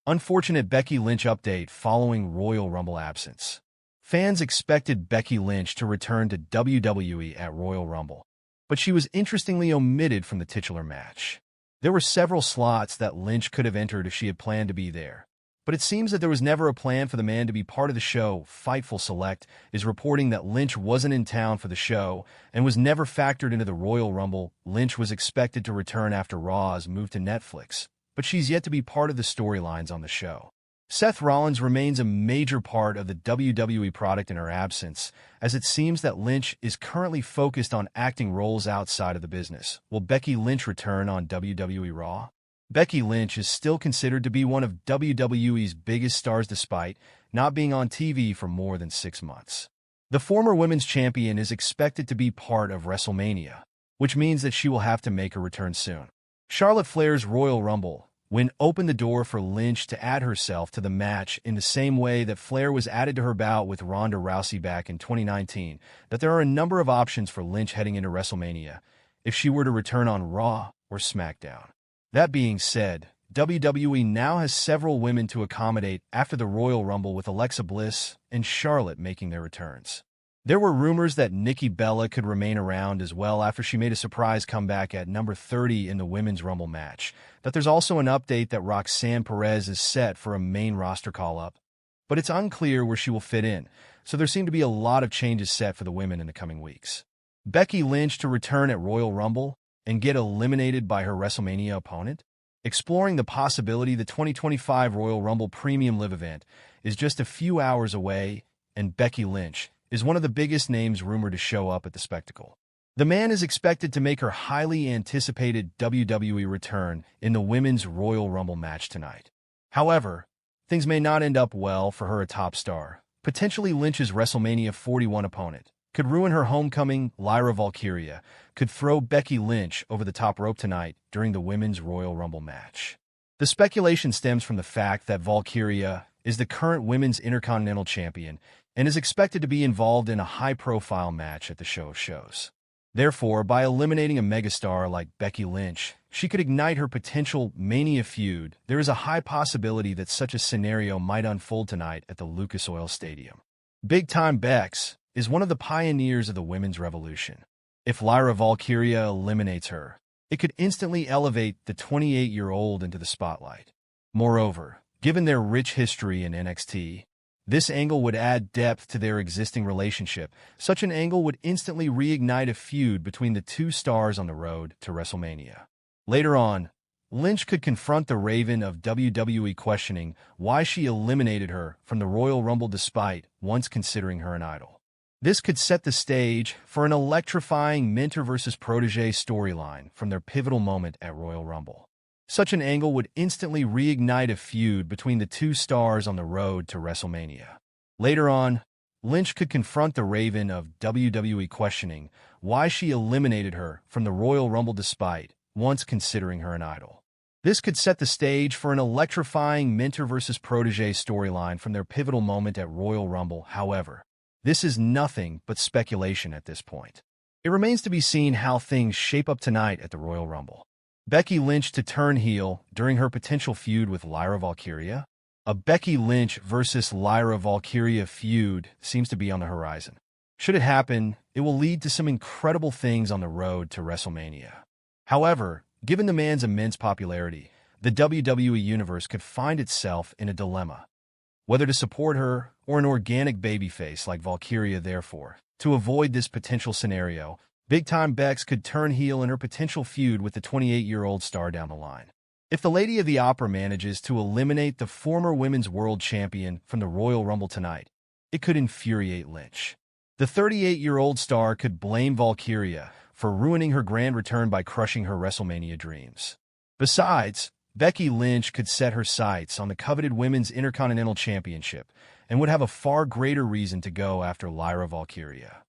Unfortunate Becky Lynch update following Royal Rumble absence. Fans expected Becky Lynch to return to WWE at Royal Rumble, but she was interestingly omitted from the titular match. There were several slots that Lynch could have entered if she had planned to be there, but it seems that there was never a plan for the man to be part of the show. Fightful Select is reporting that Lynch wasn't in town for the show and was never factored into the Royal Rumble. Lynch was expected to return after Raw's move to Netflix, but she's yet to be part of the storylines on the show. Seth Rollins remains a major part of the WWE product in her absence, as it seems that Lynch is currently focused on acting roles outside of the business. Will Becky Lynch return on WWE Raw? Becky Lynch is still considered to be one of WWE's biggest stars despite not being on TV for more than 6 months. The former women's champion is expected to be part of WrestleMania, which means that she will have to make a return soon. Charlotte Flair's Royal Rumble win opened the door for Lynch to add herself to the match in the same way that Flair was added to her bout with Ronda Rousey back in 2019, that there are a number of options for Lynch heading into WrestleMania if she were to return on Raw or SmackDown. That being said, WWE now has several women to accommodate after the Royal Rumble, with Alexa Bliss and Charlotte making their returns. There were rumors that Nikki Bella could remain around as well after she made a surprise comeback at number 30 in the Women's Rumble match. That there's also an update that Roxanne Perez is set for a main roster call-up, but it's unclear where she will fit in, so there seem to be a lot of changes set for the women in the coming weeks. Becky Lynch to return at Royal Rumble and get eliminated by her WrestleMania opponent? Exploring the possibility the 2025 Royal Rumble Premium Live event is just a few hours away, and Becky Lynch is one of the biggest names rumored to show up at the spectacle. The man is expected to make her highly anticipated WWE return in the Women's Royal Rumble match tonight. However, things may not end up well for her, a top star. Potentially Lynch's WrestleMania 41 opponent could ruin her homecoming. Lyra Valkyria could throw Becky Lynch over the top rope tonight during the Women's Royal Rumble match. The speculation stems from the fact that Valkyria is the current Women's Intercontinental Champion and is expected to be involved in a high-profile match at the show of shows. Therefore, by eliminating a megastar like Becky Lynch, she could ignite her potential Mania feud. There is a high possibility that such a scenario might unfold tonight at the Lucas Oil Stadium. Big Time Bex is one of the pioneers of the women's revolution. If Lyra Valkyria eliminates her, it could instantly elevate the 28-year-old into the spotlight. Moreover, given their rich history in NXT, this angle would add depth to their existing relationship. Such an angle would instantly reignite a feud between the two stars on the road to WrestleMania. Later on, Lynch could confront the Raven of WWE, questioning why she eliminated her from the Royal Rumble despite once considering her an idol. This could set the stage for an electrifying mentor versus protege storyline from their pivotal moment at Royal Rumble. Such an angle would instantly reignite a feud between the two stars on the road to WrestleMania. Later on, Lynch could confront the Raven of WWE, questioning why she eliminated her from the Royal Rumble despite once considering her an idol. This could set the stage for an electrifying mentor versus protege storyline from their pivotal moment at Royal Rumble. However, this is nothing but speculation at this point. It remains to be seen how things shape up tonight at the Royal Rumble. Becky Lynch to turn heel during her potential feud with Lyra Valkyria? A Becky Lynch versus Lyra Valkyria feud seems to be on the horizon. Should it happen, it will lead to some incredible things on the road to WrestleMania. However, given the man's immense popularity, the WWE Universe could find itself in a dilemma. Whether to support her or an organic babyface like Valkyria. Therefore, to avoid this potential scenario, Big Time Bex could turn heel in her potential feud with the 28-year-old star down the line. If the Lady of the Opera manages to eliminate the former Women's World Champion from the Royal Rumble tonight, it could infuriate Lynch. The 38-year-old star could blame Valkyria for ruining her grand return by crushing her WrestleMania dreams. Besides, Becky Lynch could set her sights on the coveted Women's Intercontinental Championship and would have a far greater reason to go after Lyra Valkyria.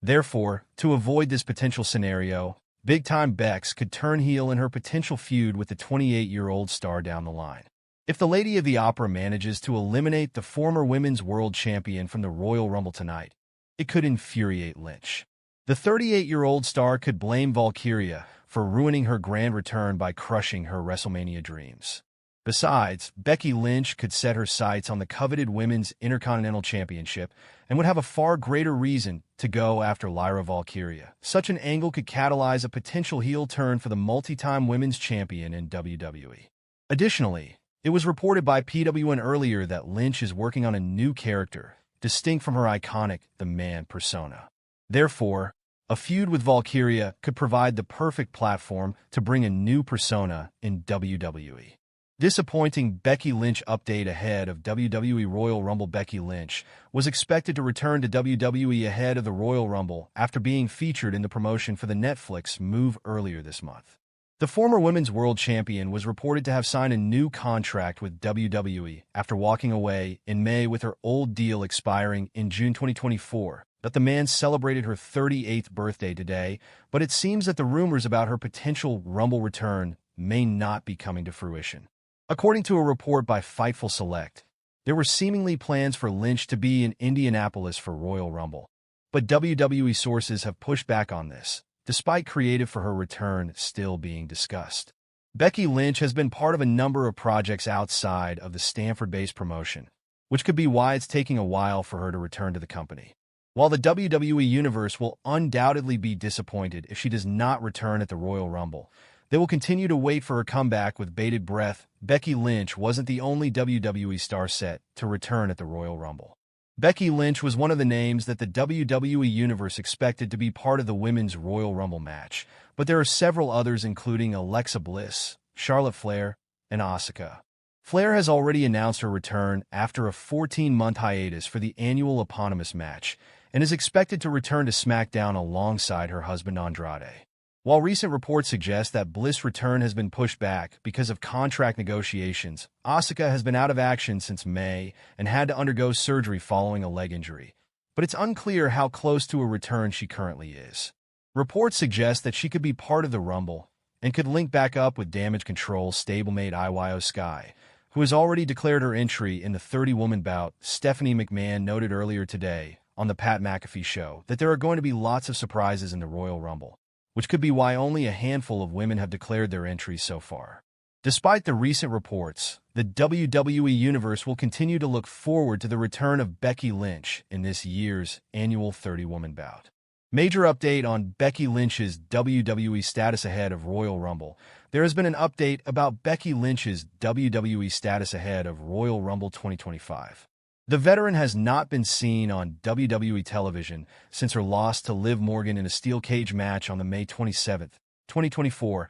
Therefore, to avoid this potential scenario, Big Time Bex could turn heel in her potential feud with the 28-year-old star down the line. If the Lady of the Opera manages to eliminate the former Women's World Champion from the Royal Rumble tonight, it could infuriate Lynch. The 38-year-old star could blame Valkyria for ruining her grand return by crushing her WrestleMania dreams. Besides, Becky Lynch could set her sights on the coveted Women's Intercontinental Championship and would have a far greater reason to go after Lyra Valkyria. Such an angle could catalyze a potential heel turn for the multi-time women's champion in WWE. Additionally, it was reported by PWN earlier that Lynch is working on a new character, distinct from her iconic The Man persona. Therefore, a feud with Valkyria could provide the perfect platform to bring a new persona in WWE. Disappointing Becky Lynch update ahead of WWE Royal Rumble. Becky Lynch was expected to return to WWE ahead of the Royal Rumble after being featured in the promotion for the Netflix move earlier this month. The former Women's World Champion was reported to have signed a new contract with WWE after walking away in May with her old deal expiring in June 2024. That the man celebrated her 38th birthday today, but it seems that the rumors about her potential Rumble return may not be coming to fruition. According to a report by Fightful Select, there were seemingly plans for Lynch to be in Indianapolis for Royal Rumble, but WWE sources have pushed back on this, despite creative for her return still being discussed. Becky Lynch has been part of a number of projects outside of the Stanford-based promotion, which could be why it's taking a while for her to return to the company. While the WWE Universe will undoubtedly be disappointed if she does not return at the Royal Rumble, they will continue to wait for her comeback with bated breath. Becky Lynch wasn't the only WWE star set to return at the Royal Rumble. Becky Lynch was one of the names that the WWE Universe expected to be part of the Women's Royal Rumble match, but there are several others including Alexa Bliss, Charlotte Flair, and Asuka. Flair has already announced her return after a 14-month hiatus for the annual eponymous match and is expected to return to SmackDown alongside her husband Andrade. While recent reports suggest that Bliss' return has been pushed back because of contract negotiations, Asuka has been out of action since May and had to undergo surgery following a leg injury, but it's unclear how close to a return she currently is. Reports suggest that she could be part of the Rumble and could link back up with Damage Control stablemate Io Sky, who has already declared her entry in the 30-woman bout. Stephanie McMahon noted earlier today on the Pat McAfee show that there are going to be lots of surprises in the Royal Rumble, which could be why only a handful of women have declared their entries so far. Despite the recent reports, the WWE Universe will continue to look forward to the return of Becky Lynch in this year's annual 30-woman bout. Major update on Becky Lynch's WWE status ahead of Royal Rumble. There has been an update about Becky Lynch's WWE status ahead of Royal Rumble 2025. The veteran has not been seen on WWE television since her loss to Liv Morgan in a steel cage match on the May 27, 2024,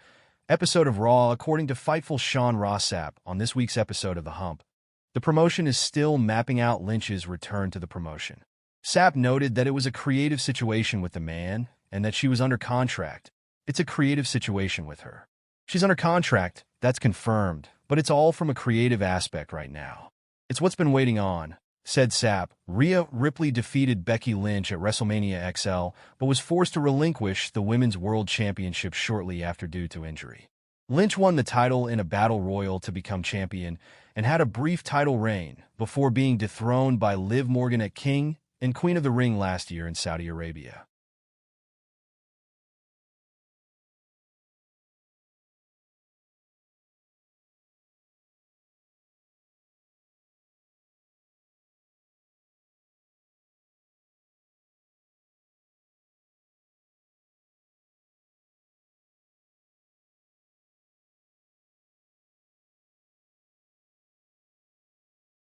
episode of Raw, according to Fightful Sean Rossap on this week's episode of The Hump. The promotion is still mapping out Lynch's return to the promotion. Sapp noted that it was a creative situation with the man and that she was under contract. It's a creative situation with her. She's under contract, that's confirmed, but it's all from a creative aspect right now. It's what's been waiting on, said Sapp. Rhea Ripley defeated Becky Lynch at WrestleMania XL, but was forced to relinquish the Women's World Championship shortly after due to injury. Lynch won the title in a battle royal to become champion and had a brief title reign before being dethroned by Liv Morgan at King and Queen of the Ring last year in Saudi Arabia.